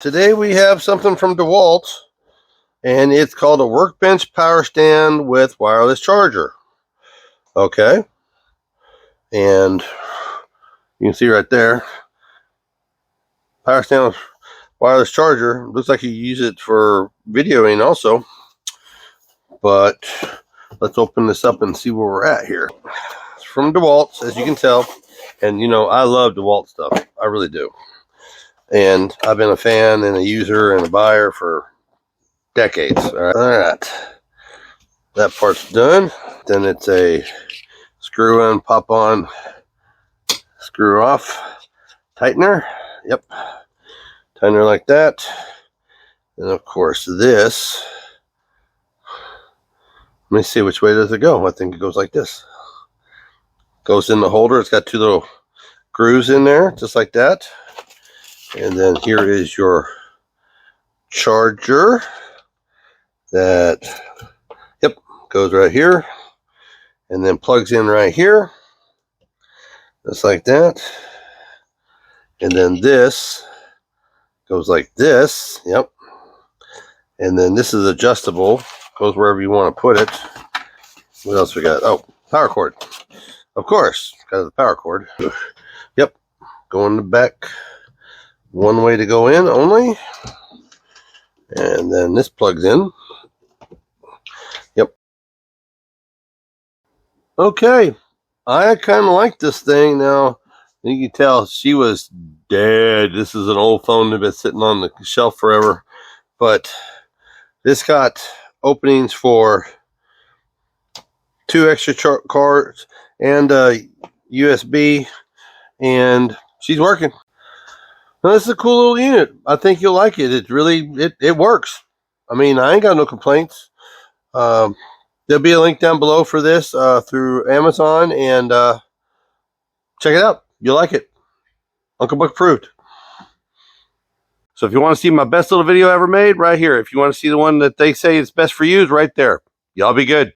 Today we have something from DeWalt's, and it's called a Workbench power stand with wireless charger. Okay, and you can see right there, power stand with wireless charger. Looks like you use it for videoing also, but let's open this up and see where we're at here. It's from DeWalt's, as you can tell, and you know I love DeWalt stuff. I really do. And I've been a fan and a user and a buyer for decades. All right. That part's done. Then it's a screw in, pop on, screw off tightener. Yep. Tightener like that. And of course this. Let me see, which way does it go? I think it goes like this. Goes in the holder. It's got two little grooves in there, just like that. And then here is your charger that, yep, goes right here and then plugs in right here, just like that. And then this goes like this, yep. And then this is adjustable, goes wherever you want to put it. What else we got? Oh, power cord. Of course, got the power cord. Yep, go in the back. One way to go in only, and then this plugs in. Yep. Okay, I kind of like this thing. Now you can tell she was dead. This is an old phone that's been sitting on the shelf forever, but this got openings for 2 extra cards and USB, and she's working. Now, this is a cool little unit. I think you'll like it. It really, it works. I mean, I ain't got no complaints. There'll be a link down below for this through Amazon, and check it out. You'll like it. Uncle Buck approved. So if you want to see my best little video ever made, right here. If you want to see the one that they say is best for you, is right there. Y'all be good.